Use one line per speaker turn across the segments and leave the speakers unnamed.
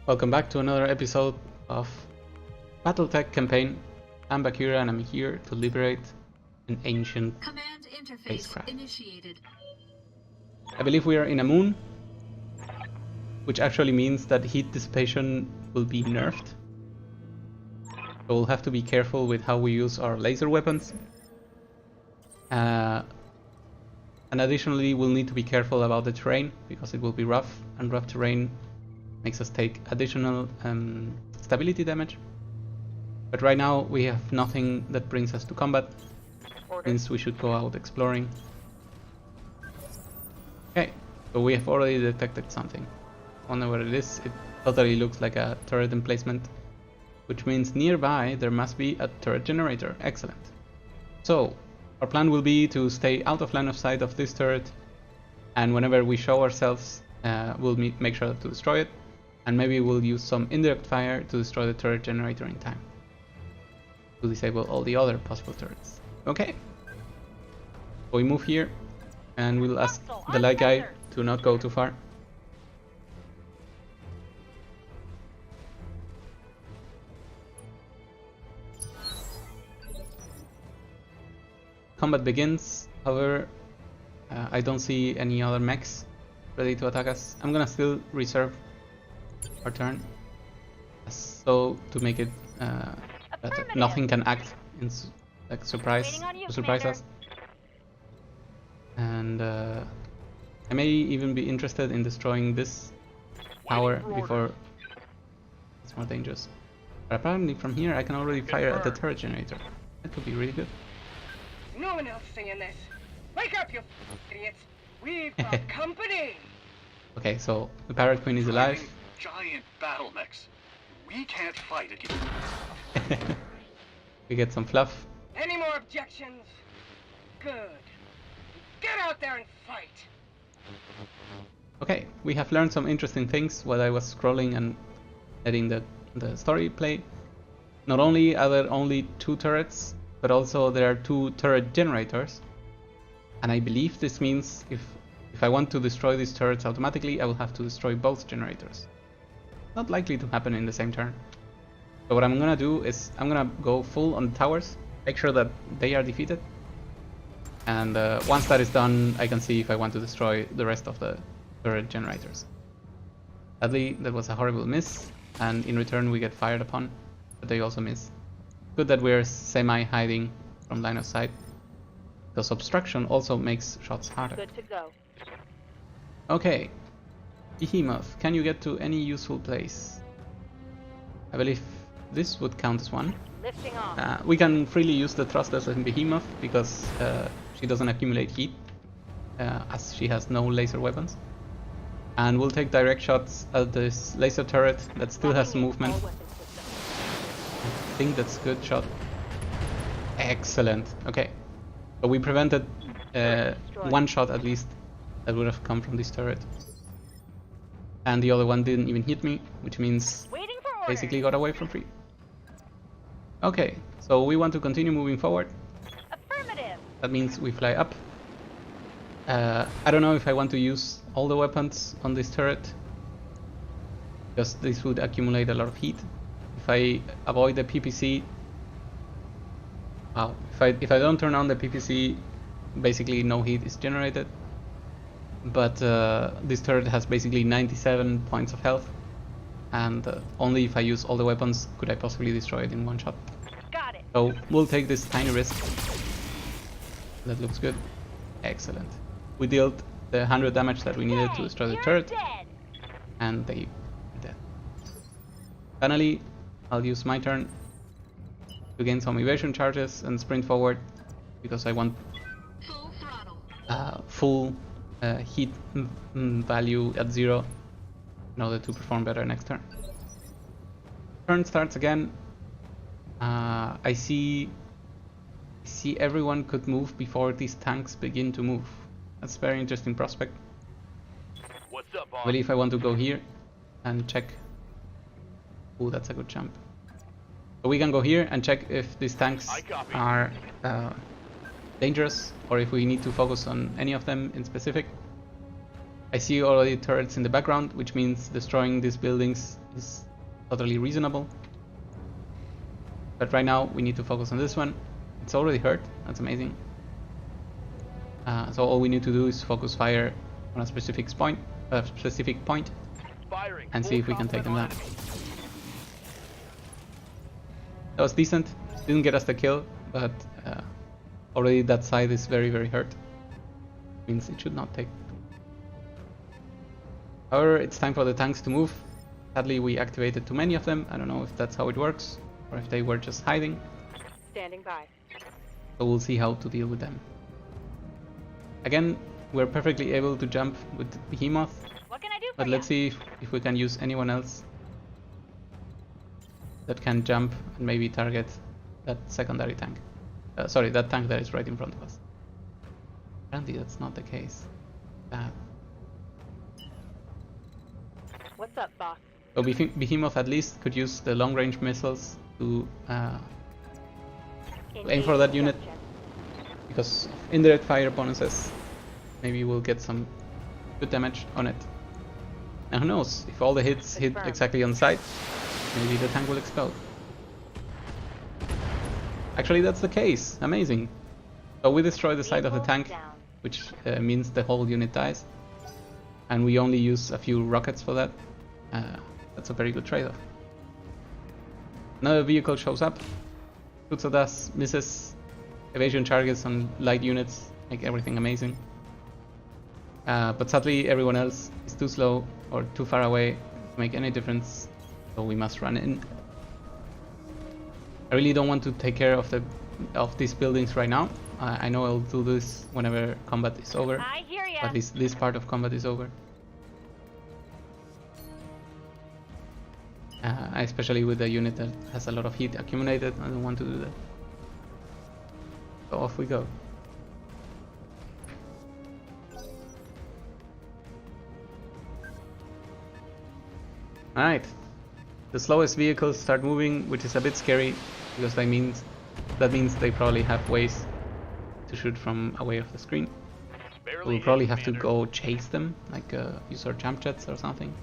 Welcome back to another episode of Battletech campaign. I'm Bakira and I'm here to liberate an ancient
Command interface
spacecraft.
initiated.
I believe we are in a moon, which actually means that heat dissipation will be nerfed. So we'll have to be careful with how we use our laser weapons. And additionally, we'll need to be careful about the terrain because it will be rough, and rough terrain makes us take additional stability damage. But right now we have nothing that brings us to combat. Means we should go out exploring. Okay, so we have already detected something. I wonder what it is. It totally looks like a turret emplacement, which means nearby there must be a turret generator. Excellent. So our plan will be to stay out of line of sight of this turret, and whenever we show ourselves, we'll make sure to destroy it. And maybe we'll use some indirect fire to destroy the turret generator in time, to disable all the other possible turrets. Okay. So we move here, and we'll ask the light guy to not go too far. Combat begins. However, I don't see any other mechs ready to attack us. I'm gonna still reserve our turn, so to make it that nothing can act in like surprise to surprise us. And I may even be interested in destroying this tower before it's more dangerous. But apparently from here I can already fire at the turret generator. That could be really good.
No one else saying this. Wake up, you idiots! We've got company.
Okay, so the Parrot Queen is alive.
Giant battle mechs. We can't fight it.
We get some fluff.
Any more objections? Good. Get out there and fight.
Okay, we have learned some interesting things while I was scrolling and letting the story play. Not only are there only 2 turrets, but also there are 2 turret generators. And I believe this means if I want to destroy these turrets automatically, I will have to destroy both generators. Not likely to happen in the same turn. So what I'm gonna do is I'm gonna go full on the towers, make sure that they are defeated. And once that is done, I can see if I want to destroy the rest of the turret generators. Sadly, that was a horrible miss, and in return we get fired upon, but they also miss. Good that we're semi-hiding from line of sight, because obstruction also makes shots harder.
Good to go.
Okay, Behemoth, can you get to any useful place? I believe this would count as one.
Lifting off.
We can freely use the thrusters in Behemoth because she doesn't accumulate heat, as she has no laser weapons. And we'll take direct shots at this laser turret that still has movement. I think that's a good shot. Excellent. Okay, so we prevented one shot at least that would have come from this turret. And the other one didn't even hit me, which means basically got away for free. Okay, so we want to continue moving forward.
Affirmative.
That means we fly up. I don't know if I want to use all the weapons on this turret, because this would accumulate a lot of heat. If I avoid the PPC, wow, if I don't turn on the PPC, basically no heat is generated. But this turret has basically 97 points of health, and only if I use all the weapons could I possibly destroy it in one shot.
Got it.
So we'll take this tiny risk. That looks good. Excellent. We dealt the 100 damage that we needed to destroy the turret,
Dead.
and they are dead. Finally, I'll use my turn to gain some evasion charges and sprint forward, because I want
Full throttle.
full heat value at 0 in order to perform better next turn. Turn starts again. I see everyone could move before these tanks begin to move. That's a very interesting prospect.
What's up,
I believe I want to go here and check. Oh, that's a good jump. So we can go here and check if these tanks are dangerous, or if we need to focus on any of them in specific. I see already turrets in the background, which means destroying these buildings is totally reasonable. But right now we need to focus on this one. It's already hurt, that's amazing. So all we need to do is focus fire on a specific point, and see if we can take them down. That was decent. Didn't get us the kill, but already that side is very, very hurt. Means it should not take. However, it's time for the tanks to move. Sadly, we activated too many of them. I don't know if that's how it works, or if they were just hiding.
Standing by.
So we'll see how to deal with them. Again, we're perfectly able to jump with Behemoth,
What can I do for
but let's see if we can use anyone else that can jump and maybe target that secondary tank. Sorry, that tank that is right in front of us. Apparently that's not the case. Bad.
What's up, boss?
So Behemoth at least could use the long-range missiles to aim for that unit, because of indirect fire bonuses. Maybe we'll get some good damage on it. And who knows, if all the hits hit exactly on sight, maybe the tank will explode. Actually, that's the case. Amazing. So we destroy the side of the tank, which means the whole unit dies. And we only use a few rockets for that. That's a very good trade-off. Another vehicle shows up, shoots at us, misses. Evasion charges on light units make everything amazing. But sadly everyone else is too slow or too far away to make any difference, so we must run in. I really don't want to take care of these buildings right now. I know I'll do this whenever combat is over.
I hear ya.
At least this part of combat is over. Especially with a unit that has a lot of heat accumulated, I don't want to do that. So off we go. Alright, the slowest vehicles start moving, which is a bit scary, because that means they probably have ways to shoot from away off the screen. We'll probably have to go chase them, like use our jump jets or something.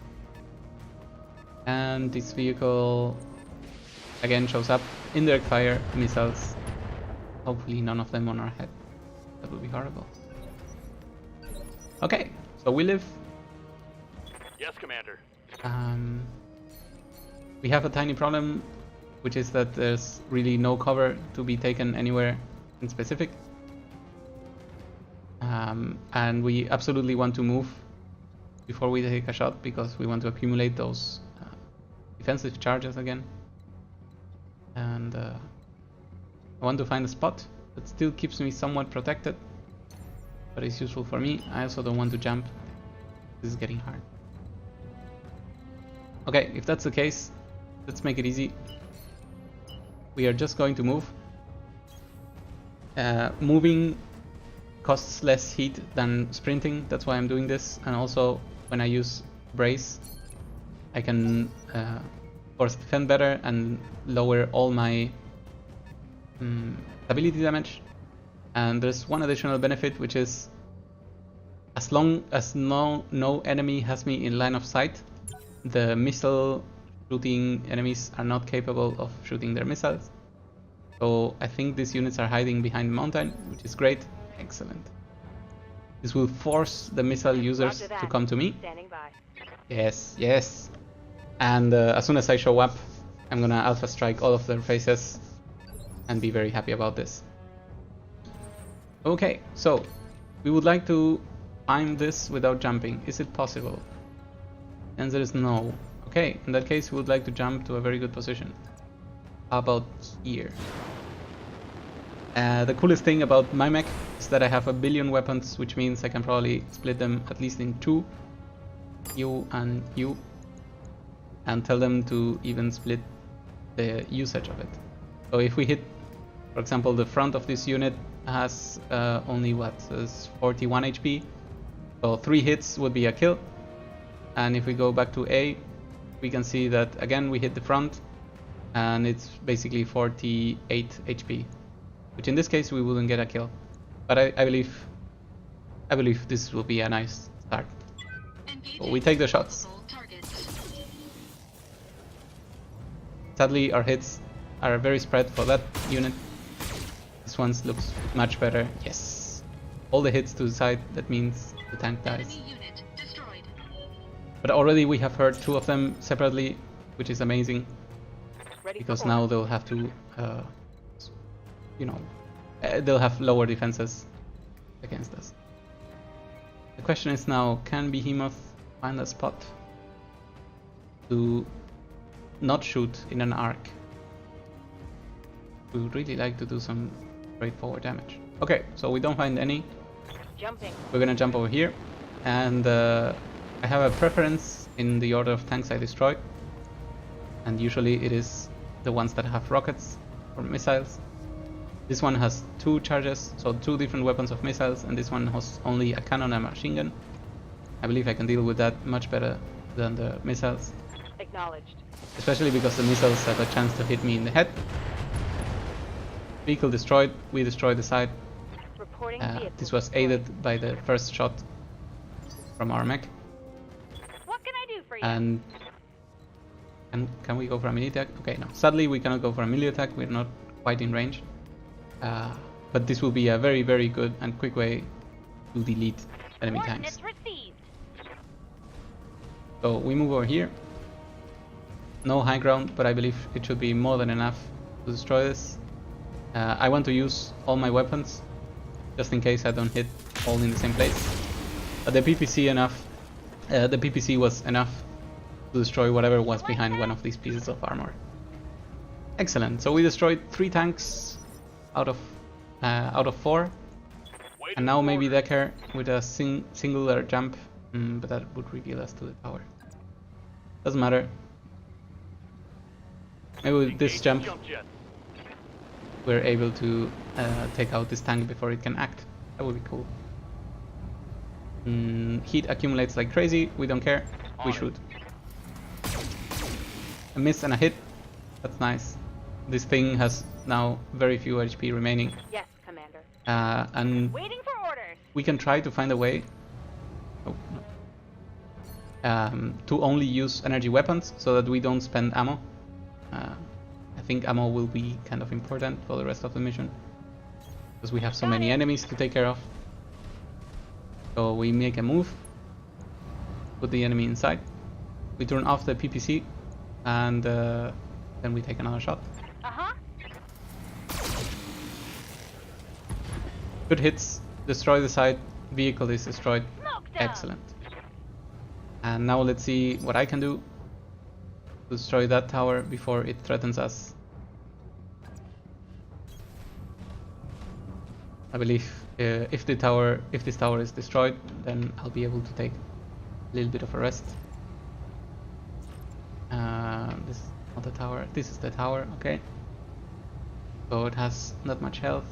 And this vehicle again shows up, indirect fire, missiles. Hopefully none of them on our head. That would be horrible. Okay, so we live.
Yes, Commander.
We have a tiny problem, which is that there's really no cover to be taken anywhere in specific. And we absolutely want to move before we take a shot, because we want to accumulate those defensive charges again. And I want to find a spot that still keeps me somewhat protected, but it's useful for me. I also don't want to jump. This is getting hard. Okay, if that's the case, let's make it easy. We are just going to move. Moving costs less heat than sprinting, that's why I'm doing this. And also, when I use brace, I can of course defend better and lower all my ability damage. And there's one additional benefit, which is as long as no enemy has me in line of sight, the missile shooting enemies are not capable of shooting their missiles. So I think these units are hiding behind the mountain, which is great. Excellent. This will force the missile users to come to me.
Standing by.
Yes, yes. And as soon as I show up, I'm gonna alpha strike all of their faces and be very happy about this. Okay, so we would like to climb this without jumping. Is it possible? The answer is no. Okay, in that case we would like to jump to a very good position. How about here? The coolest thing about my mech is that I have a billion weapons, which means I can probably split them at least in two, you and you, and tell them to even split the usage of it. So if we hit, for example, the front of this unit has only what, 41 HP, so 3 hits would be a kill. And if we go back to A, we can see that again we hit the front and it's basically 48 HP, which in this case we wouldn't get a kill, but I believe this will be a nice start. So we take the shots.
Target.
Sadly, our hits are very spread for that unit. This one looks much better. Yes. All the hits to the side, that means the tank dies.
Enemy unit destroyed.
But already we have heard 2 of them separately, which is amazing.
Ready
Because
for
now
orders.
they'll have to, they'll have lower defenses against us. The question is now, can Behemoth find a spot to not shoot in an arc? We would really like to do some straightforward damage. Okay, so we don't find any.
Jumping.
We're gonna jump over here, and I have a preference in the order of tanks I destroy, and usually it is the ones that have rockets or missiles. This one has 2 charges, so 2 different weapons of missiles, and this one has only a cannon and a machine gun. I believe I can deal with that much better than the missiles,
Acknowledged.
especially because the missiles have a chance to hit me in the head. Vehicle destroyed, we destroyed the side.
Reporting vehicle
This was
destroyed.
aided by the first shot from our mech.
What can I do for you?
And can we go for a melee attack? Okay, no. Sadly, we cannot go for a melee attack. We're not quite in range. But this will be a very, very good and quick way to delete enemy tanks.
Coordinates received.
So we move over here. No high ground, but I believe it should be more than enough to destroy this. I want to use all my weapons, just in case I don't hit all in the same place. But the PPC was enough to destroy whatever was behind one of these pieces of armor. Excellent. So we destroyed 3 tanks out of 4, and now maybe Decker with a singular jump, but that would reveal us to the tower. Doesn't matter. Maybe with this jump we're able to take out this tank before it can act. That would be cool. Heat accumulates like crazy. We don't care. We shoot. A miss and a hit. That's nice. This thing has now very few HP remaining.
Yes, Commander.
And
Waiting for orders.
we can try to find a way to only use energy weapons so that we don't spend ammo. I think ammo will be kind of important for the rest of the mission, because we have so many enemies to take care of. So we make a move, put the enemy inside, we turn off the PPC, and then we take another shot.
Uh-huh.
Good hits, destroy the side, vehicle is destroyed.
Smoke them.
Excellent. And now let's see what I can do to destroy that tower before it threatens us. I believe if this tower is destroyed, then I'll be able to take a little bit of a rest. This is not the tower. This is the tower. Okay. So it has not much health,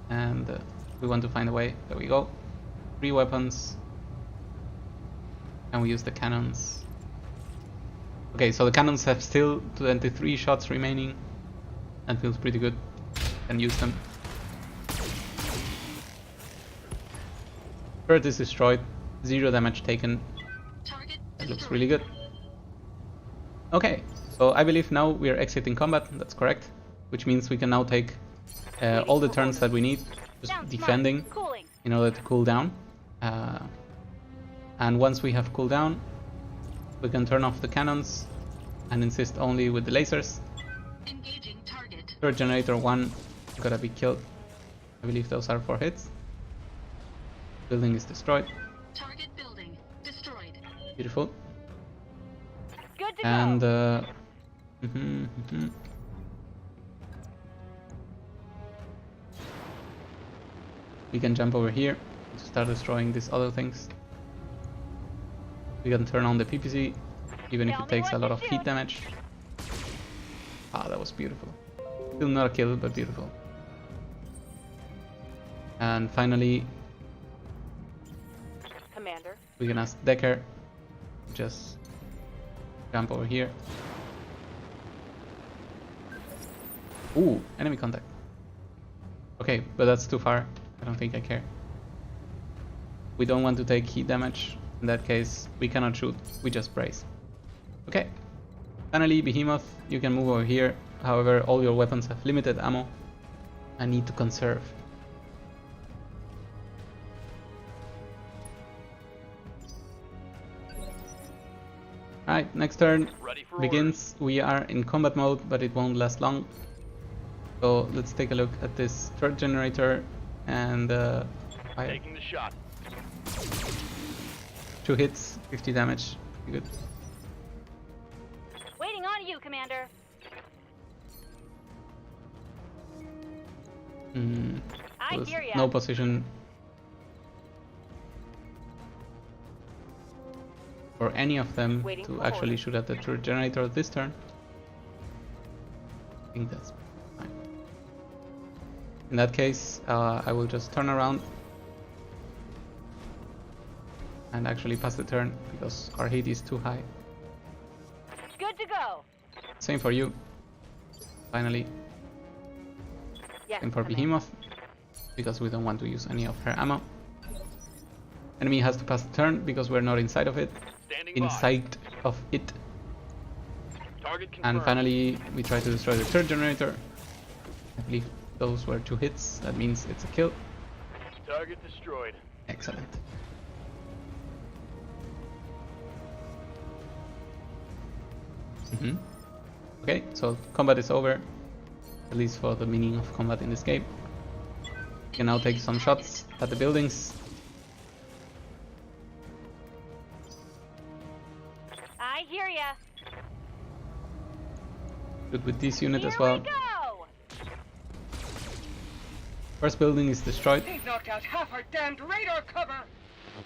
and we want to find a way. There we go. 3 weapons. And we use the cannons. Okay, so the cannons have still 23 shots remaining. That feels pretty good. Can use them. Turret is destroyed. 0 damage taken.
Target
That looks
destroyed.
really good. Okay, so I believe now we are exiting combat. That's correct. Which means we can now take all the turns that we need, just
Sounds smart.
defending
Cooling.
in order to cool down. And once we have cooled down, we can turn off the cannons and insist only with the lasers.
Engaging target.
Turret generator 1 gotta be killed. I believe those are 4 hits. Building is destroyed.
Target building destroyed.
Beautiful.
Good to
And
go.
We can jump over here to start destroying these other things. We can turn on the PPC, even if
Tell
it
me
takes a
what
lot
to
of
shoot.
heat damage. Ah, that was beautiful. Still not a kill, but beautiful. And finally,
Commander.
we can ask Decker to just jump over here. Ooh, enemy contact. Okay, but that's too far. I don't think I care. We don't want to take heat damage, In that case, we cannot shoot, we just brace. Okay. Finally, Behemoth, you can move over here. However, all your weapons have limited ammo. I need to conserve. Alright, next turn begins. We are in combat mode, but it won't last long. So let's take a look at this turret generator and fire.
Taking the shot.
2 hits, 50 damage. Pretty good.
Waiting on you, Commander. I
There's
hear ya.
no position for any of them
Waiting
to
for
actually
orders.
shoot at the turret generator this turn. I think that's fine. In that case, I will just turn around and actually pass the turn because our hit is too high.
Good to go.
Same for you. Finally,
Yes,
same for
Commander.
Behemoth because we don't want to use any of her ammo. Enemy has to pass the turn because we're not inside of it.
Standing by.
Inside of it.
Target confirmed.
And finally, we try to destroy the third generator. I believe those were 2 hits. That means it's a kill.
Target destroyed.
Excellent. Okay, so combat is over. At least for the meaning of combat in this game. We can now take some shots at the buildings.
I hear ya.
Good with this unit
Here
as well.
we go.
First building is destroyed.
They've knocked out half our damned radar cover!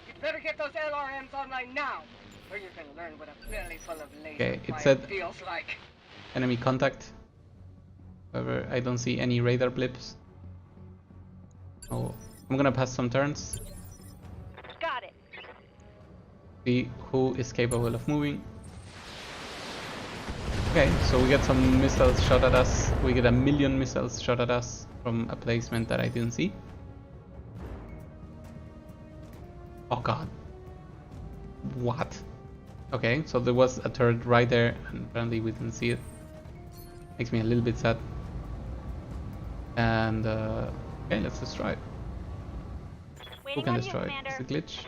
You'd better get those LRMs online now, or you're gonna learn what a belly full of laser
Okay, it
fire
said-
feels like.
Enemy contact. However, I don't see any radar blips. Oh, I'm gonna pass some turns.
Got it.
See who is capable of moving. Okay, so we get some missiles shot at us. We get 1,000,000 missiles shot at us from a placement that I didn't see. Oh god. What? Okay, so there was a turret right there and apparently we didn't see it. Makes me a little bit sad. And okay, let's destroy it. Who
Waiting
can
on you,
destroy it?
Commander.
Is it Glitch?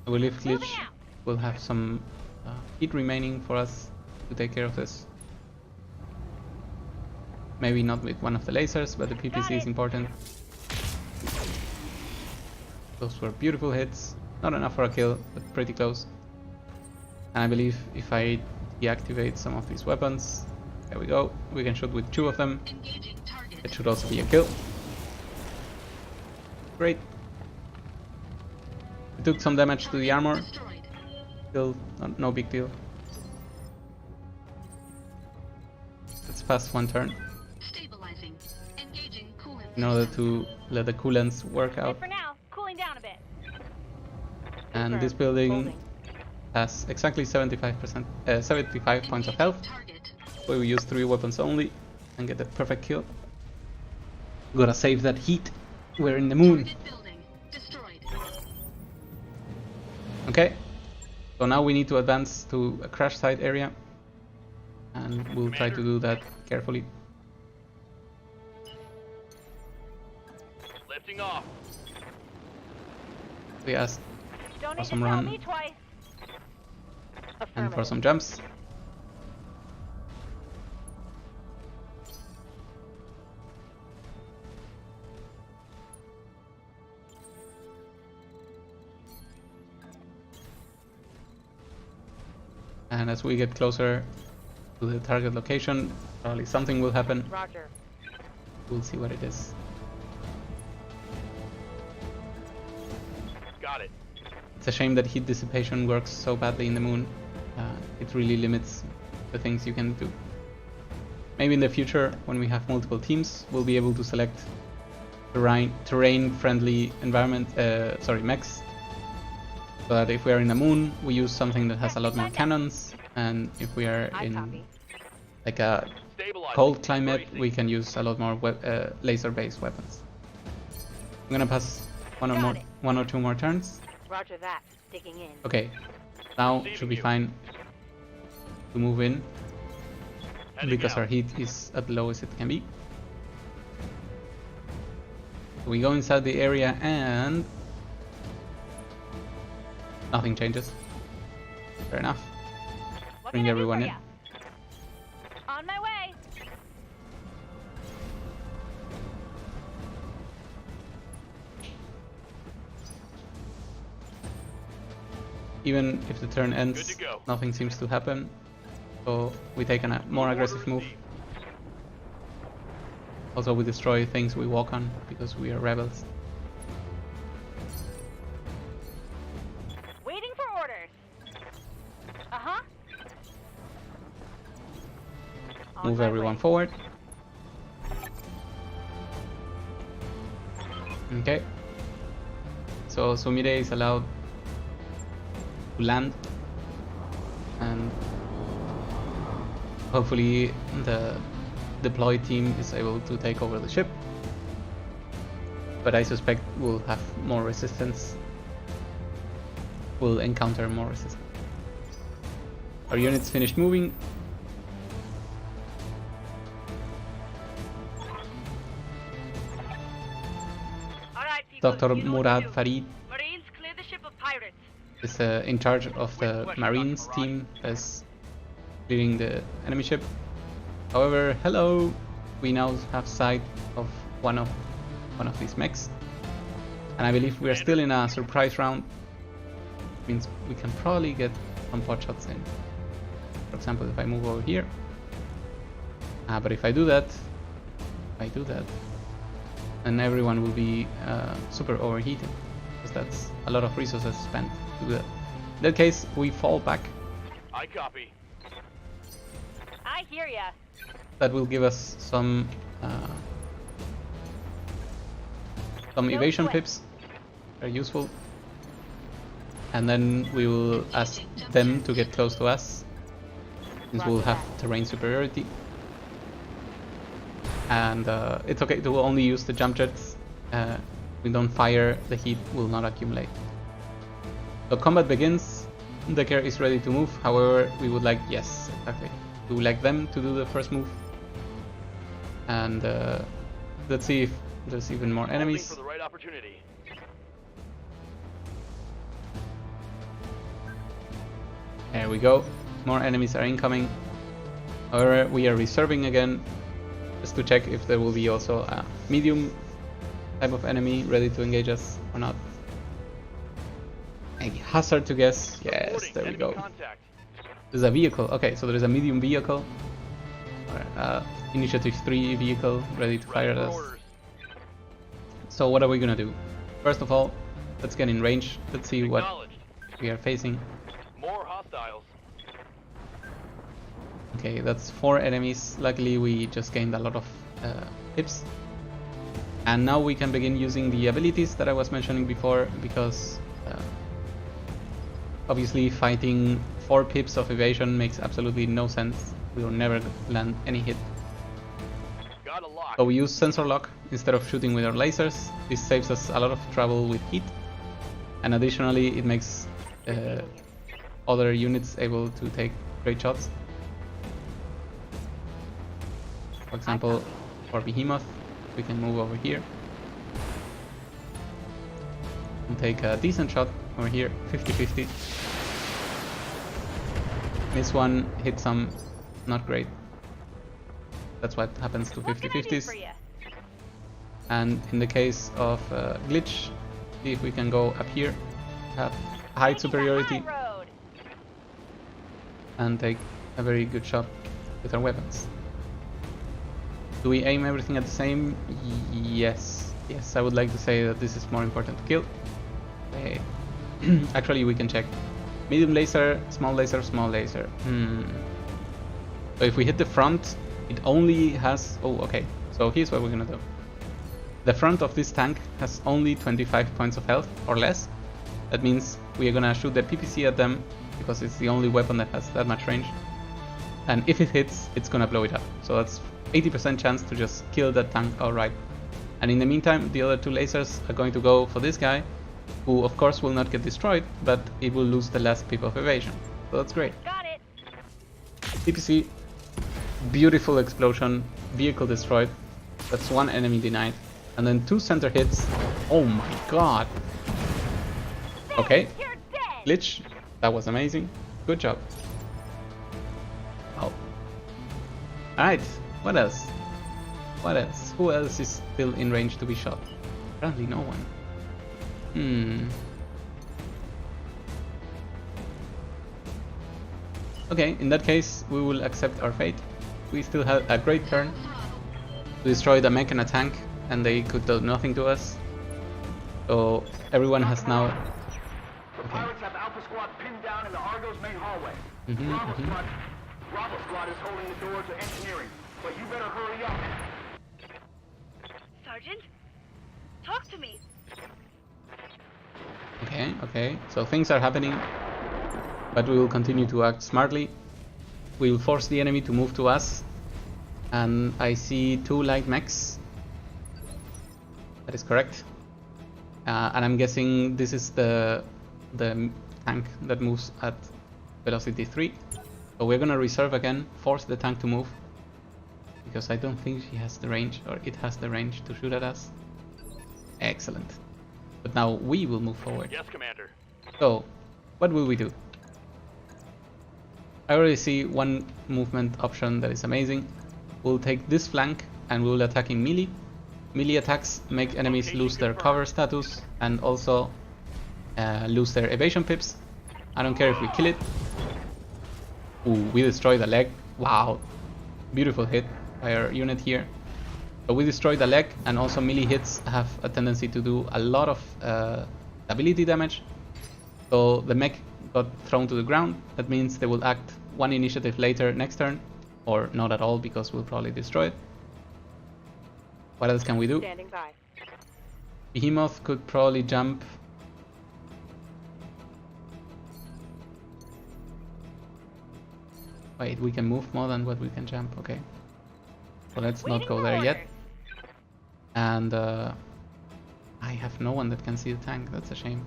I believe Glitch
Moving out.
will have some heat remaining for us to take care of this. Maybe not with one of the lasers, but the PPC is
it.
important. Those were beautiful hits. Not enough for a kill, but pretty close. And I believe if I deactivate some of these weapons, there we go. We can shoot with 2 of them.
Engaging target.
It should also be a kill. Great. We took some damage to the armor.
Destroyed.
Still, no big deal. Let's pass one turn
Stabilizing. Engaging coolant.
in order
system.
to let the coolants work
Good
out.
for now. Cooling down a bit.
And this
Confirmed.
building
Holding.
has exactly 75 points of health.
Target.
Where we use 3 weapons only and get the perfect kill. Gotta save that heat. We're in the moon.
Target building. Destroyed.
Okay. So now we need to advance to a crash site area. And we'll try to do that carefully.
Lifting off.
We asked
Don't need to
some
tell
run.
me twice.
and for
Affirmative.
some jumps. And as we get closer to the target location, probably something will happen.
Roger.
We'll see what it is.
Got it.
It's a shame that heat dissipation works so badly in the moon. It really limits the things you can do. Maybe in the future, when we have multiple teams, we'll be able to select terrain-friendly mechs. So that if we are in the moon, we use something that has a lot more cannons, and if we are
I
in
copy.
like a
Stabilizing.
cold climate,
Bracing.
we can use a lot more laser-based weapons. I'm gonna pass one
Got it.
or two more turns.
Roger that. Digging in.
Okay, now should be fine to move in
Heading
because
out.
our heat is at the lowest it can be. We go inside the area and nothing changes. Fair enough.
What
Bring
can I do
everyone
for
in.
ya? On my way.
Even if the turn
Good
ends,
to go.
nothing seems to happen. So we take a more aggressive move. Also, we destroy things we walk on because we are rebels.
Waiting for orders. Uh-huh. On
Move
my
everyone
way.
forward. Okay. So Sumire is allowed to land, and hopefully the deploy team is able to take over the ship. But I suspect we'll have more resistance. We'll encounter more resistance. Our units finished moving.
All right, people.
Dr.
You know what
Murad
to do.
Farid
Marines, clear the ship of pirates.
is in charge of the Marines team that's clearing the enemy ship. However, hello, we now have sight of one of these mechs, and I believe we are still in a surprise round. Means we can probably get some pot shots in. For example, if I move over here. But if I do that, then everyone will be super overheated, because that's a lot of resources spent to do that. In that case, we fall back.
I copy.
I hear ya.
That will give us some evasion
sweat.
pips. Very useful. And then we will ask them to get close to us, since we'll have terrain superiority. And it's okay to only use the jump jets. We don't fire, the heat will not accumulate. So combat begins. Decker is ready to move. However, we would like, yes, exactly, we would like them to do the first move. And let's see if there's even more
Holding
enemies.
for the right opportunity.
There we go. More enemies are incoming. However, we are reserving again, just to check if there will be also a medium type of enemy ready to engage us or not. I hazard to guess. Yes,
Reporting
there we
enemy
go.
Contact.
There's a vehicle. Okay, so there's a medium vehicle. Alright, Initiative 3 vehicle ready to fire
Ready
at
for
us.
orders.
So what are we gonna do? First of all, let's get in range. Let's see what
Acknowledged.
we are facing.
More hostiles.
Okay, that's 4 enemies. Luckily, we just gained a lot of pips. And now we can begin using the abilities that I was mentioning before, because obviously fighting 4 pips of evasion makes absolutely no sense. We will never land any hit.
Got a lock.
So we use sensor lock instead of shooting with our lasers. This saves us a lot of trouble with heat. And additionally, it makes other units able to take great shots. For example, for Behemoth, we can move over here and take a decent shot over here, 50-50. This one hit some, not great. That's what happens to
What can I do
50-50s.
for ya?
And in the case of glitch, see if we can go up here, have height
Taking the
superiority,
high road.
and take a very good shot with our weapons. Do we aim everything at the same? Yes. Yes, I would like to say that this is more important to kill. Okay. Actually, we can check. Medium laser, small laser, small laser. So if we hit the front, it only has... Oh, okay. So here's what we're gonna do. The front of this tank has only 25 points of health or less. That means we are gonna shoot the PPC at them, because it's the only weapon that has that much range. And if it hits, it's gonna blow it up. So that's 80% chance to just kill that tank outright. And in the meantime, the other 2 lasers are going to go for this guy, who of course will not get destroyed, but it will lose the last pip of evasion. So that's great.
Got it.
PPC, beautiful explosion, vehicle destroyed. That's one enemy denied. And then 2 center hits. Oh my god. Okay,
You're dead.
glitch. That was amazing. Good job. Oh. Alright, what else? What else? Who else is still in range to be shot? Apparently no one. Okay, in that case, we will accept our fate. We still have a great turn to destroy the mech and a tank, and they could do nothing to us. So everyone has now...
The pirates have Alpha Squad pinned down in the Argo's main hallway. Bravo Squad is holding the door to engineering, but you better hurry up.
Sergeant, talk to me.
Okay, so things are happening, but we will continue to act smartly. We will force the enemy to move to us, and I see 2 light mechs. That is correct. And I'm guessing this is the tank that moves at velocity 3. So we're gonna reserve again, force the tank to move, because I don't think she has the range, or it has the range to shoot at us. Excellent. But now we will move forward.
Yes, Commander.
So, what will we do? I already see one movement option that is amazing. We'll take this flank and we'll attack in melee. Melee attacks make enemies lose their cover status and also lose their evasion pips. I don't care if we kill it. Ooh, we destroyed the leg. Wow. Beautiful hit by our unit here. So we destroyed the leg, and also melee hits have a tendency to do a lot of ability damage. So the mech got thrown to the ground. That means they will act 1 initiative later next turn, or not at all because we'll probably destroy it. What else can we do?
Standing by.
Behemoth could probably jump. Wait, we can move more than what we can jump. Okay. So let's not go there yet. And I have no one that can see the tank. That's a shame.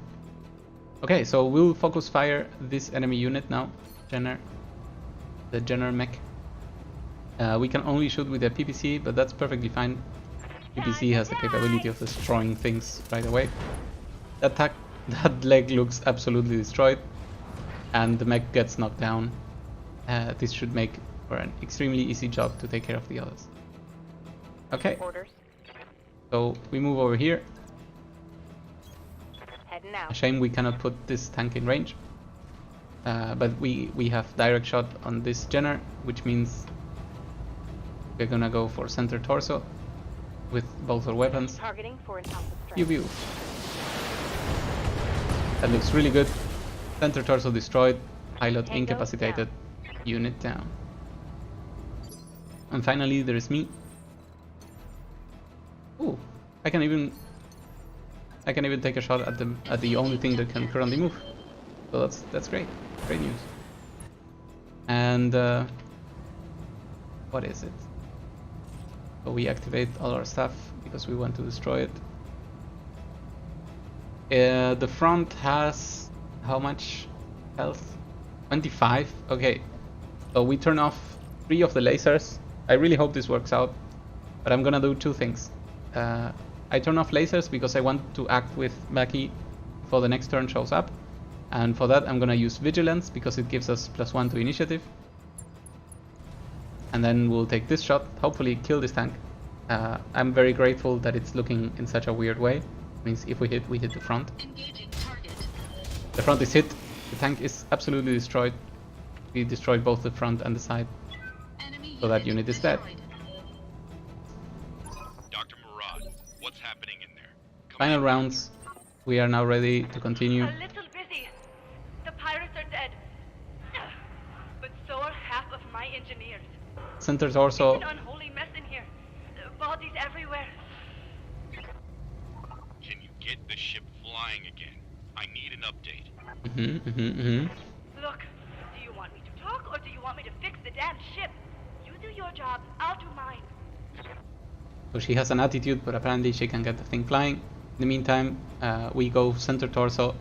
Okay, so we'll focus fire this enemy unit now. The Jenner mech. We can only shoot with the PPC, but that's perfectly fine. PPC has the capability of destroying things right away. That leg looks absolutely destroyed, and the mech gets knocked down. This should make for an extremely easy job to take care of the others. Okay.
Orders.
So we move over here.
Heading
A
out.
shame we cannot put this tank in range. But we have direct shot on this Jenner, which means we're gonna go for center torso with both our weapons.
Targeting for an alpha
Pew
strike.
pew. That looks really good. Center torso destroyed. Pilot
Tango
incapacitated. Unit down. And finally there is me. Ooh, I can even take a shot at the only thing that can currently move. So that's great. Great news. And what is it? So we activate all our stuff because we want to destroy it. The front has how much health? 25. Okay. So we turn off 3 of the lasers. I really hope this works out, but I'm gonna do 2 things. I turn off lasers because I want to act with Becky before the next turn shows up, and for that I'm gonna use Vigilance because it gives us +1 to initiative. And then we'll take this shot, hopefully kill this tank. I'm very grateful that it's looking in such a weird way. It means if we hit the front.
Engaging target.
The front is hit, the tank is absolutely destroyed. We destroyed both the front and the side,
Enemy
so that unit is dead.
destroyed.
Dr. Murad, what's happening in there?
Final rounds. We are now ready to continue.
A little busy. The pirates are dead. But so are half of my engineers.
Center torso.
It's an unholy mess in here. Bodies everywhere.
Can you get the ship flying again? I need an update.
Look, do you want me to talk or do you want me to fix the damn ship? You do your job, I'll do mine.
So she has an attitude, but apparently she can get the thing flying. In the meantime, we go center torso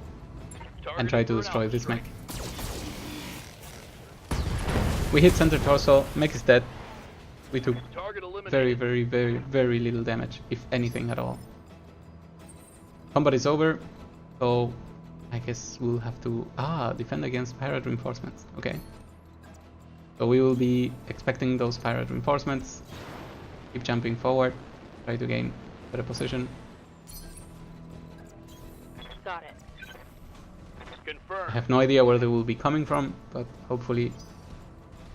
and try to destroy this mech. We hit center torso, mech is dead. We took
Target eliminated.
very little damage, if anything at all. Combat is over, so I guess we'll have to defend against pirate reinforcements. Okay. So we will be expecting those pirate reinforcements. Keep jumping forward, try to gain better position.
Got it.
I
Confirmed.
have no idea where they will be coming from, but hopefully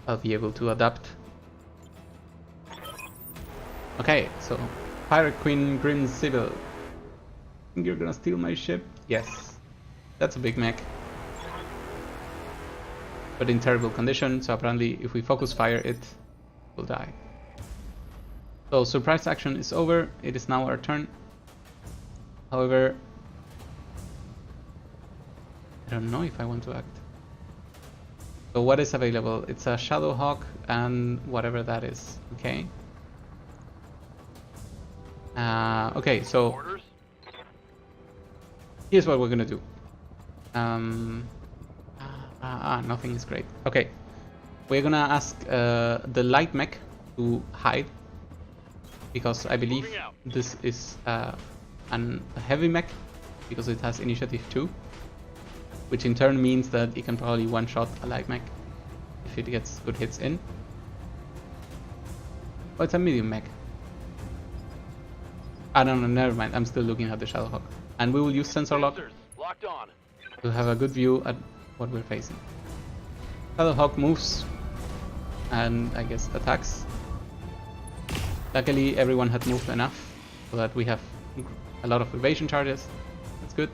I'll be able to adapt. Okay, so Pirate Queen Grim Sibyl. Think you're gonna steal my ship? Yes. That's a big mech. But in terrible condition, so apparently if we focus fire it will die. So surprise action is over, it is now our turn. However, I don't know if I want to act. So what is available? It's a Shadow Hawk and whatever that is, okay? Okay, so
Orders?
here's what we're gonna do. Nothing is great. Okay, we're gonna ask the light mech to hide, because I believe
Moving out.
this is a heavy mech, because it has initiative 2, which in turn means that it can probably one-shot a light mech if it gets good hits in. Oh, it's a medium mech. I don't know, never mind, I'm still looking at the Shadowhawk. And we will use sensor lock
Sensors locked on.
to have a good view at what we're facing. Battletech moves and I guess attacks. Luckily everyone had moved enough so that we have a lot of evasion charges. That's good.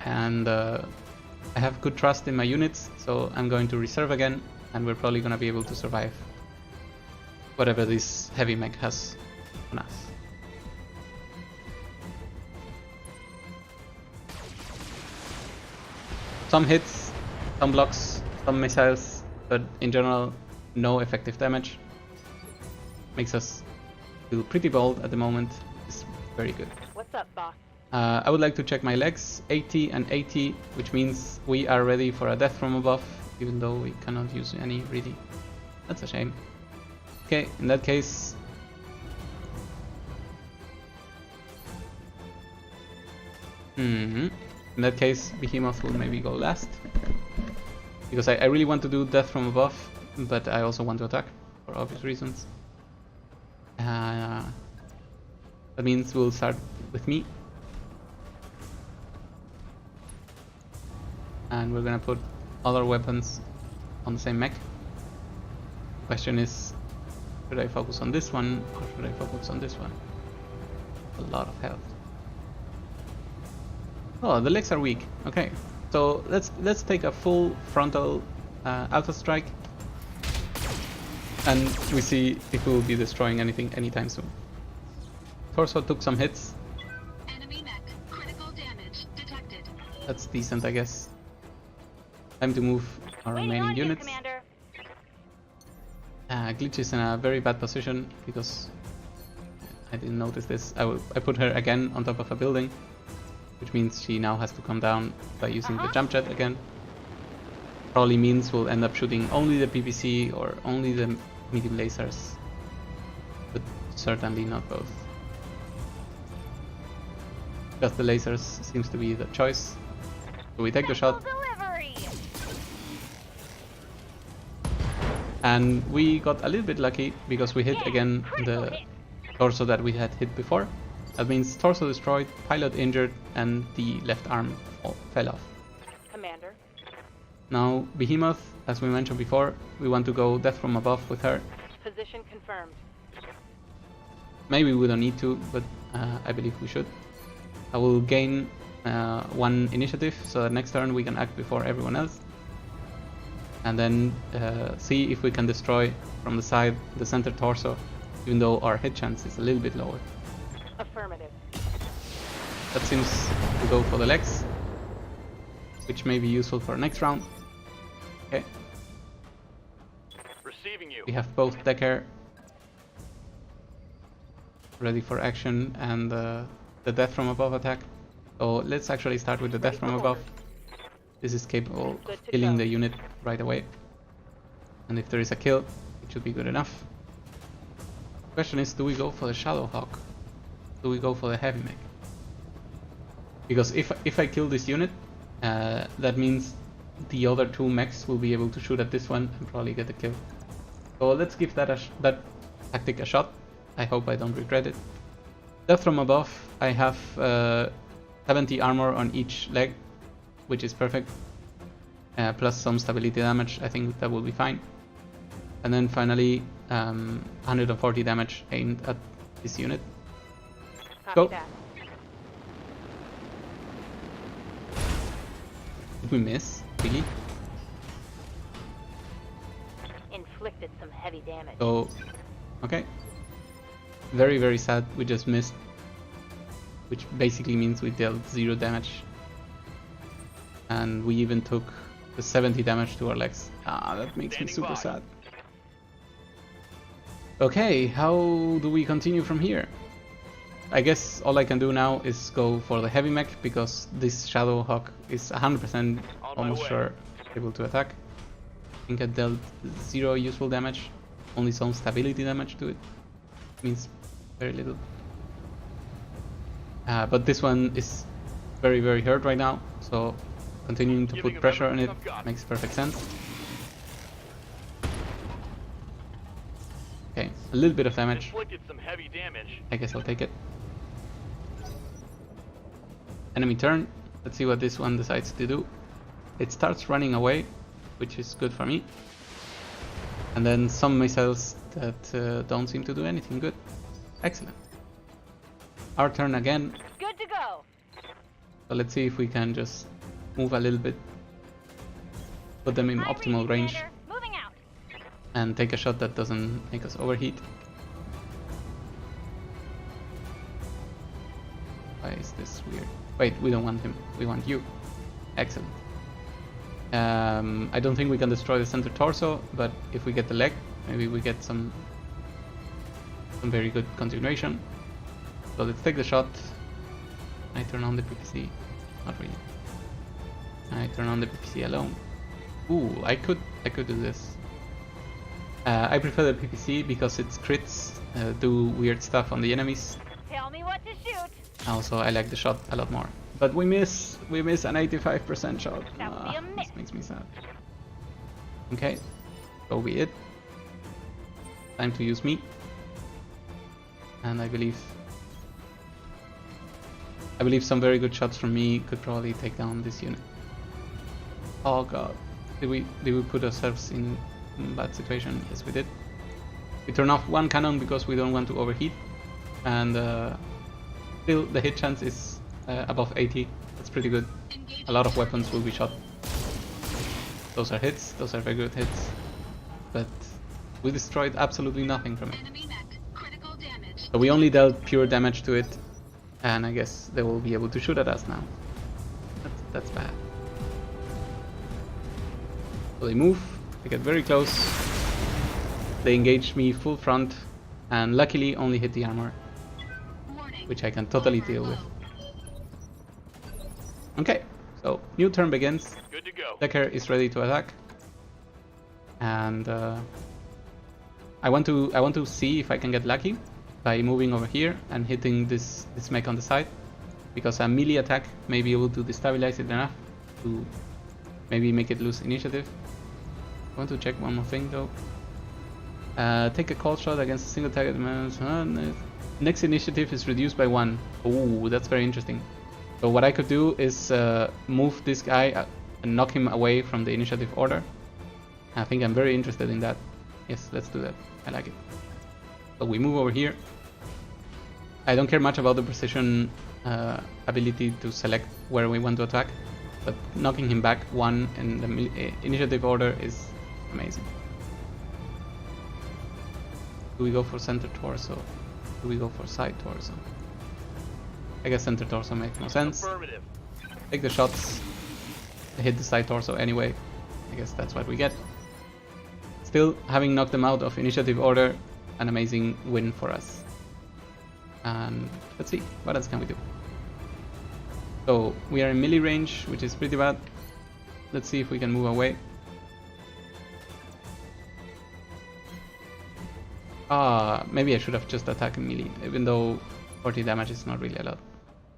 And I have good trust in my units, so I'm going to reserve again, and we're probably going to be able to survive whatever this heavy mech has on us. Some hits, some blocks, some missiles, but in general no effective damage. Makes us feel pretty bold at the moment. It's very good.
What's up, boss?
I would like to check my legs, 80 and 80, which means we are ready for a death from above, even though we cannot use any really. That's a shame. Okay, in that case, Behemoth will maybe go last, because I really want to do death from above, but I also want to attack for obvious reasons. That means we'll start with me. And we're gonna put all our weapons on the same mech. Question is, should I focus on this one or should I focus on this one? A lot of health. Oh, the legs are weak. Okay, so let's take a full frontal auto strike, and we see if we will be destroying anything anytime soon. Torso took some hits.
Enemy mech. Critical damage detected.
That's decent, I guess. Time to move our remaining units.
Commander.
Glitch is in a very bad position because I didn't notice this. I put her again on top of a building, which means she now has to come down by using the jump jet again. Probably means we'll end up shooting only the PPC or only the medium lasers, but certainly not both. Because the lasers seems to be the choice. So we take the shot. And we got a little bit lucky because we hit again the torso that we had hit before. That means torso destroyed, pilot injured, and the left arm fell off.
Commander.
Now Behemoth, as we mentioned before, we want to go death from above with her.
Position confirmed.
Maybe we don't need to, but I believe we should. I will gain 1 initiative so that next turn we can act before everyone else. And then see if we can destroy from the side the center torso, even though our hit chance is a little bit lower.
Affirmative.
That seems to go for the legs, which may be useful for next round. Okay,
Receiving you.
we have both decker. ready for action, and the death from above attack. So let's actually start with the death from above. This is capable of killing the unit right away. And if there is a kill, it should be good enough. Question is, do we go for the Shadow Hawk? Do we go for the heavy mech? Because if I kill this unit, that means the other two mechs will be able to shoot at this one and probably get the kill. So let's give that that tactic a shot. I hope I don't regret it. Death from above, I have 70 armor on each leg, which is perfect. Plus some stability damage, I think that will be fine. And then finally, 140 damage aimed at this unit. Go. Did we miss? Really?
Inflicted some heavy damage.
So, okay. Very, very sad. We just missed. Which basically means we dealt 0 damage. And we even took the 70 damage to our legs. Ah, that makes me super sad. Okay, how do we continue from here? I guess all I can do now is go for the heavy mech, because this Shadow Hawk is 100% almost sure able to attack. I think I dealt 0 useful damage, only some stability damage to it. Means very little. But this one is very, very hurt right now, so continuing to put pressure on it makes perfect sense. Okay, a little bit of damage.
Some heavy damage.
I guess I'll take it. Enemy turn. Let's see what this one decides to do. It starts running away, which is good for me. And then some missiles that don't seem to do anything good. Excellent. Our turn again.
Good to go.
So let's see if we can just move a little bit. Put them in optimal range.
Moving out.
And take a shot that doesn't make us overheat. Why is this weird? Wait, we don't want him. We want you. Excellent. I don't think we can destroy the center torso, but if we get the leg, maybe we get some very good continuation. So let's take the shot. I turn on the PPC. Not really. I turn on the PPC alone. Ooh, I could do this. I prefer the PPC because its crits do weird stuff on the enemies.
Tell me what to shoot.
Also, I like the shot a lot more. But we miss an 85% shot.
That would be a miss.
This makes me sad. Okay, so be it. Time to use me. And I believe some very good shots from me could probably take down this unit. Oh god, did we put ourselves in a bad situation? Yes, we did. We turn off one cannon because we don't want to overheat, and still the hit chance is above 80. That's pretty good. A lot of weapons will be shot. Those are hits. Those are very good hits. But we destroyed absolutely nothing from it.
Enemy mech. Critical damage.
So we only dealt pure damage to it, and I guess they will be able to shoot at us now. That's bad. So they move. They get very close. They engage me full front, and luckily only hit the armor,
Warning.
which I can totally deal with. Okay, so new turn begins.
Good to go.
Decker is ready to attack, and I want to see if I can get lucky by moving over here and hitting this mech on the side, because a melee attack may be able to destabilize it enough to maybe make it lose initiative. I want to check one more thing though. Take a cold shot against a single target. Next initiative is reduced by 1. Oh, that's very interesting. So what I could do is move this guy and knock him away from the initiative order. I think I'm very interested in that. Yes, let's do that. I like it. So we move over here. I don't care much about the precision ability to select where we want to attack, but knocking him back 1 in the initiative order is amazing. Do we go for center torso? Do we go for side torso? I guess center torso makes no sense.
Affirmative.
Take the shots. I hit the side torso anyway. I guess that's what we get. Still, having knocked them out of initiative order, an amazing win for us. And let's see, what else can we do? So we are in melee range, which is pretty bad. Let's see if we can move away. Maybe I should have just attacked in melee, even though 40 damage is not really a lot.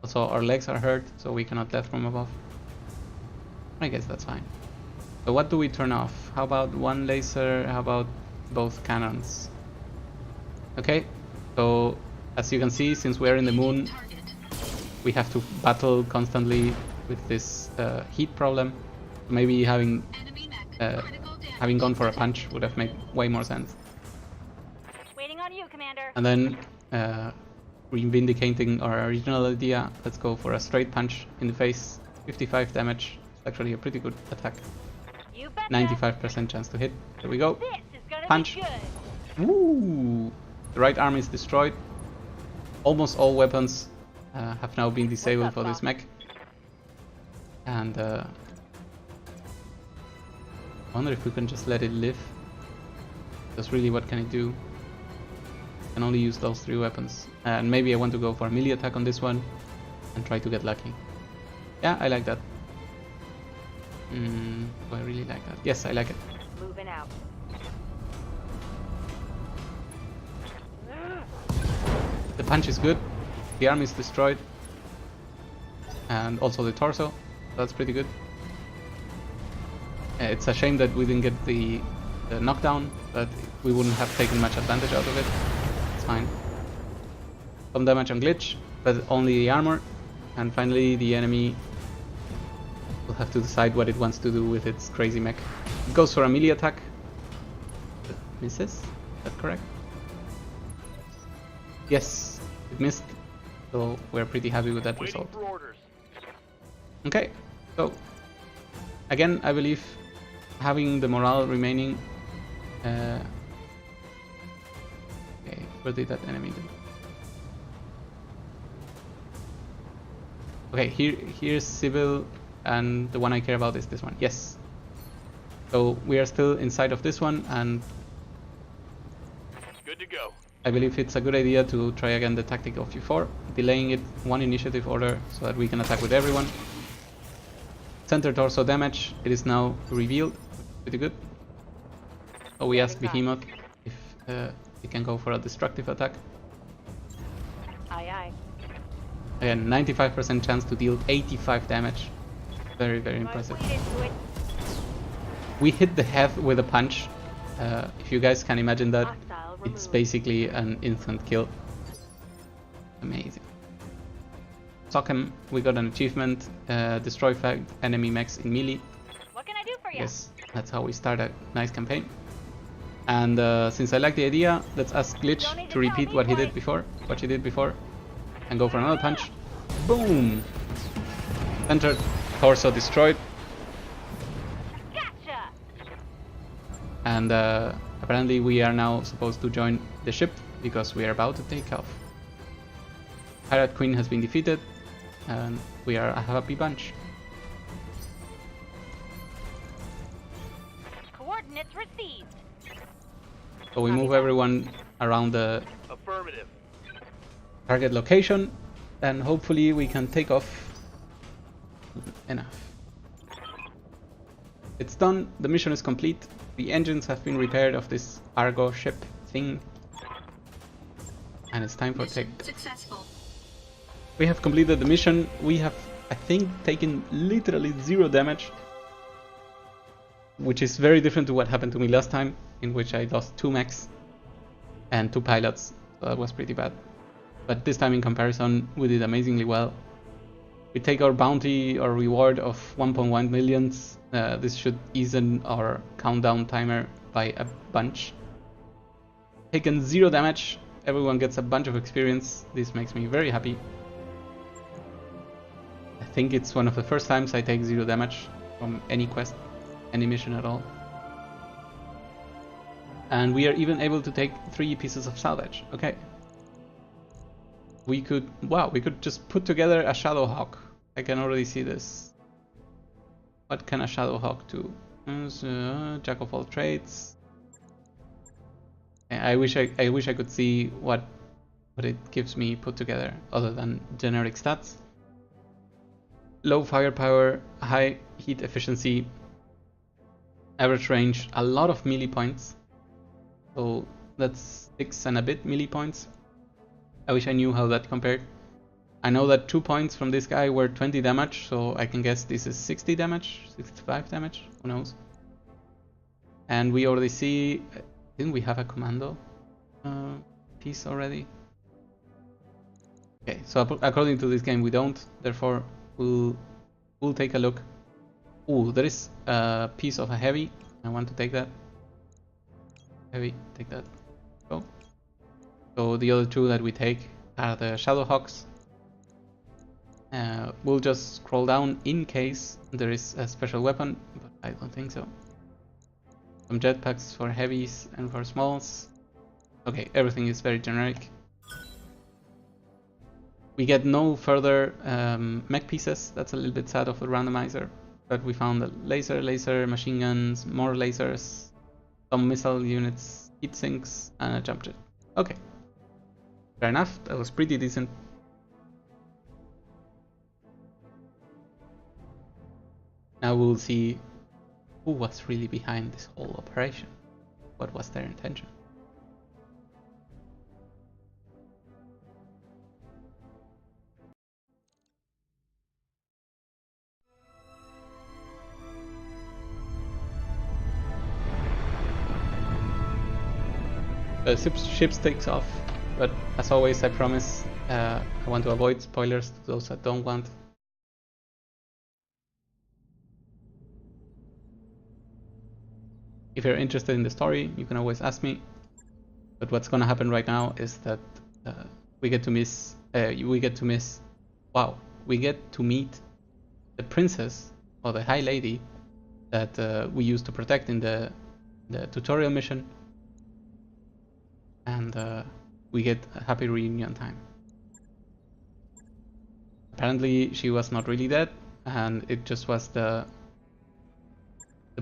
Also, our legs are hurt, so we cannot death from above. I guess that's fine. So what do we turn off? How about one laser? How about both cannons? Okay, so as you can see, since we're in the moon,
Target.
we have to battle constantly with this heat problem. Maybe having
Enemy mech. Critical damage.
having gone for a punch would have made way more sense.
Waiting on you, Commander.
And then reivindicating our original idea, let's go for a straight punch in the face. 55 damage. It's actually a pretty good attack.
You bet.
95% chance to hit. There we go.
This is gonna
Punch.
be good.
Woo! The right arm is destroyed. Almost all weapons have now been disabled for this mech. And I wonder if we can just let it live. Because really, what can it do? I can only use those 3 weapons. And maybe I want to go for a melee attack on this one and try to get lucky. Yeah, I like that. Do I really like that? Yes, I like it.
Moving out.
The punch is good. The arm is destroyed. And also the torso. That's pretty good. It's a shame that we didn't get the knockdown, but we wouldn't have taken much advantage out of it. It's fine. Some damage on glitch, but only the armor. And finally the enemy will have to decide what it wants to do with its crazy mech. It goes for a melee attack. It misses? Is that correct? Yes, it missed. So we're pretty happy with that
Waiting
result.
for orders.
Okay, so again, I believe having the morale remaining. Okay, where did that enemy go? Okay, here's civil, and the one I care about is this one. Yes. So we are still inside of this one, and
Good to go.
I believe it's a good idea to try again the tactic of before, delaying it 1 initiative order so that we can attack with everyone. Center torso damage, it is now revealed, pretty good. So we asked Behemoth if he can go for a destructive attack.
Aye, aye.
Again, 95% chance to deal 85 damage. Very, very
I
impressive.
waited to it.
We hit the head with a punch. If you guys can imagine that,
Hostile
it's
removed.
basically an instant kill. Amazing. Sock'em, we got an achievement. Destroy 5 enemy mechs in melee.
What can I do for you?
Yes, that's how we start a nice campaign. And since I like the idea, let's ask Glitch to repeat what he did before, and go for another punch. Boom! Center torso destroyed.
Gotcha.
And apparently we are now supposed to join the ship because we are about to take off. Pirate Queen has been defeated, and we are a happy bunch.
Coordinates received.
So we move everyone around the
Affirmative.
target location, and hopefully we can take off enough. It's done, the mission is complete, the engines have been repaired of this Argo ship thing, and it's time for take.
Successful.
We have completed the mission. We have, I think, taken literally 0 damage, which is very different to what happened to me last time, in which I lost 2 mechs and 2 pilots, so that was pretty bad. But this time in comparison, we did amazingly well. We take our bounty, our reward of 1.1 millions. This should easen our countdown timer by a bunch. Taken 0 damage, everyone gets a bunch of experience. This makes me very happy. I think it's one of the first times I take 0 damage from any quest, any mission at all. And we are even able to take 3 pieces of salvage. Okay. We could just put together a Shadowhawk. I can already see this. What can a Shadowhawk do? Jack of all trades. I wish I could see what what it gives me put together other than generic stats. Low firepower, high heat efficiency, average range, a lot of melee points. So that's 6 and a bit melee points. I wish I knew how that compared. I know that 2 points from this guy were 20 damage, so I can guess this is 60 damage, 65 damage, who knows. And we already see, I think we have a commando piece already. Okay, so according to this game we don't, therefore we'll take a look. Ooh, there is a piece of a heavy, I want to take that. Heavy, take that, go. So the other two that we take are the Shadowhawks. We'll just scroll down in case there is a special weapon, but I don't think so. Some jetpacks for heavies and for smalls. Okay, everything is very generic. We get no further mech pieces, that's a little bit sad of the randomizer. But we found a laser, machine guns, more lasers, some missile units, heat sinks, and a jump jet. Okay, fair enough, that was pretty decent. Now we'll see who was really behind this whole operation. What was their intention? The ship takes off, but as always I promise I want to avoid spoilers to those that don't want. If you're interested in the story, you can always ask me. But what's gonna happen right now is that we get to meet the princess or the high lady that we used to protect in the tutorial mission, and we get a happy reunion time. Apparently she was not really dead, and it just was the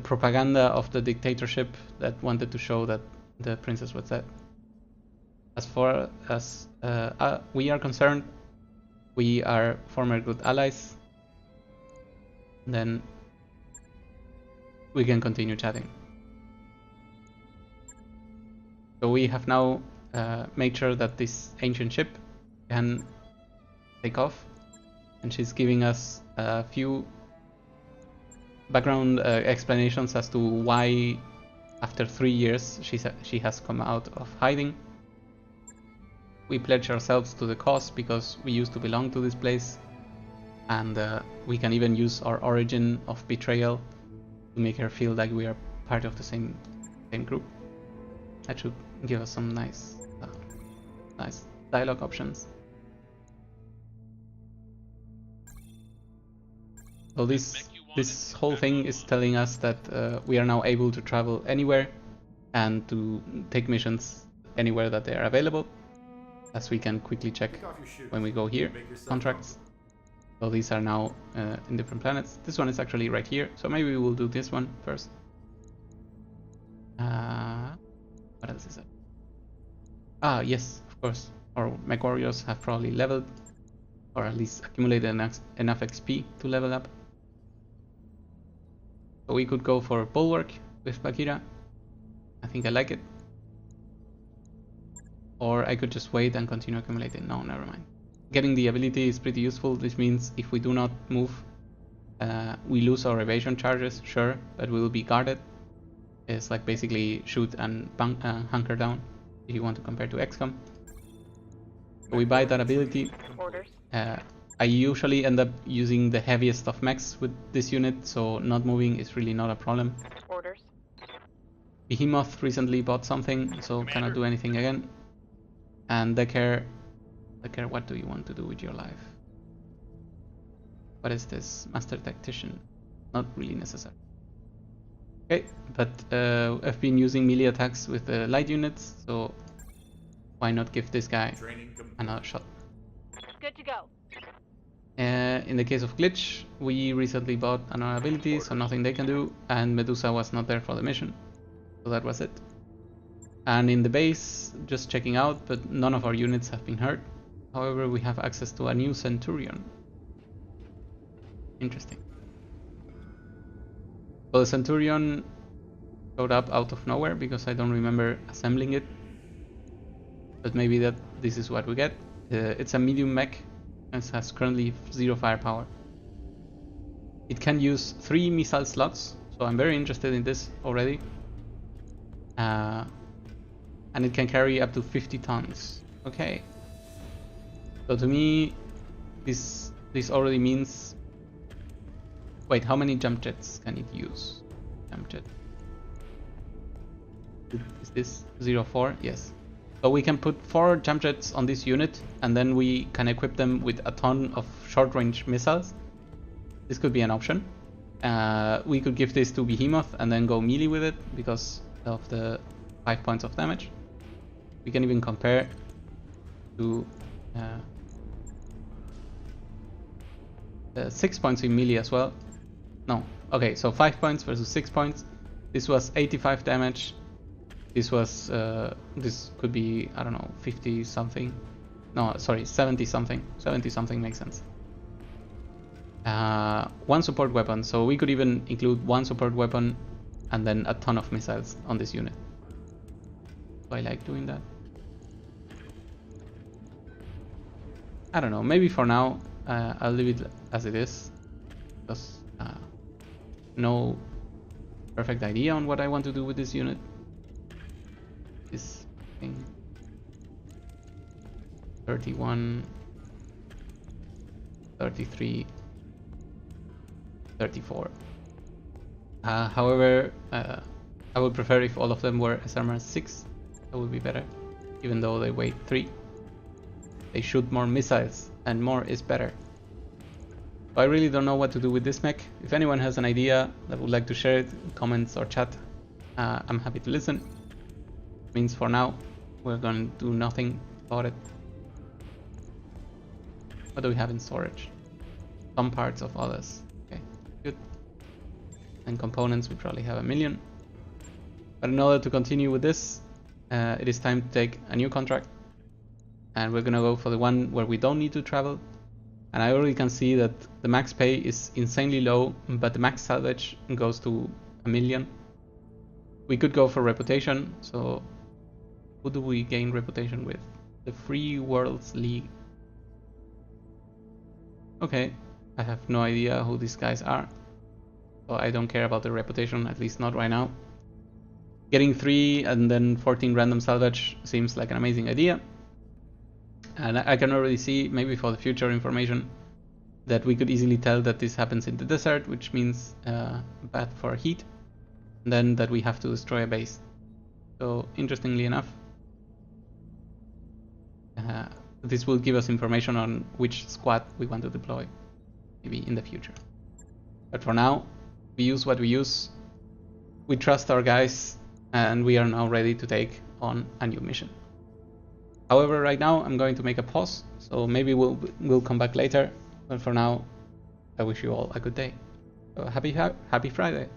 propaganda of the dictatorship that wanted to show that the princess was dead. As far as we are concerned, we are former good allies. Then we can continue chatting. So we have now made sure that this ancient ship can take off, and she's giving us a few background explanations as to why after 3 years she has come out of hiding. We pledge ourselves to the cause because we used to belong to this place, and we can even use our origin of betrayal to make her feel like we are part of the same group. That should give us some nice dialogue options. So this whole thing is telling us that we are now able to travel anywhere and to take missions anywhere that they are available, as we can quickly check when we go here, contracts. So these are now in different planets. This one is actually right here, so maybe we will do this one first. What else is it? Ah, yes, of course. Our mech warriors have probably leveled, or at least accumulated enough XP to level up. So we could go for Bulwark with Bagheera. I think I like it. Or I could just wait and continue accumulating. No, never mind. Getting the ability is pretty useful. This means if we do not move, we lose our evasion charges, sure, but we will be guarded. It's like basically shoot and hunker down, if you want to compare to XCOM. So we buy that ability.
Orders.
I usually end up using the heaviest of mechs with this unit, so not moving is really not a problem.
Orders.
Behemoth recently bought something, so cannot do anything again. And Decker, what do you want to do with your life? What is this? Master Tactician. Not really necessary. Okay, but I've been using melee attacks with the light units, so why not give this guy another shot?
Good to go.
In the case of Glitch, we recently bought another ability, so nothing they can do, and Medusa was not there for the mission, so that was it. And in the base, just checking out, but none of our units have been hurt. However, we have access to a new Centurion. Interesting. Well, the Centurion showed up out of nowhere because I don't remember assembling it. But maybe this is what we get. It's a medium mech and has currently 0 firepower. It can use 3 missile slots, so I'm very interested in this already. And it can carry up to 50 tons. Okay. So to me, this already means... Wait, how many jump jets can it use? Jump jet. Is this 04? Yes. So we can put 4 jump jets on this unit, and then we can equip them with a ton of short-range missiles. This could be an option. We could give this to Behemoth and then go melee with it because of the 5 points of damage. We can even compare to 6 points in melee as well. No, okay, so 5 points versus 6 points. This was 85 damage. This was, this could be, I don't know, 50 something. No, sorry, 70 something. 70 something makes sense. 1 support weapon, so we could even include 1 support weapon and then a ton of missiles on this unit. So I like doing that. I don't know, maybe for now I'll leave it as it is, because no perfect idea on what I want to do with this unit. This thing. 31, 33, 34. However, I would prefer if all of them were SRMR 6. That would be better, even though they weigh 3. They shoot more missiles, and more is better. So I really don't know what to do with this mech. If anyone has an idea that would like to share it in comments or chat, I'm happy to listen. Means for now, we're going to do nothing about it. What do we have in storage? Some parts of others. Okay, good. And components, we probably have 1 million. But in order to continue with this, it is time to take a new contract. And we're gonna go for the one where we don't need to travel. And I already can see that the max pay is insanely low, but the max salvage goes to 1 million. We could go for reputation, so who do we gain reputation with? The Free Worlds League. Okay, I have no idea who these guys are, so I don't care about the reputation, at least not right now. Getting 3 and then 14 random salvage seems like an amazing idea. And I can already see, maybe for the future information, that we could easily tell that this happens in the desert, which means bad for heat, and then that we have to destroy a base. So interestingly enough, this will give us information on which squad we want to deploy, maybe in the future. But for now, we use what we use, we trust our guys, and we are now ready to take on a new mission. However, right now I'm going to make a pause, so maybe we'll come back later. But for now, I wish you all a good day. So happy Friday.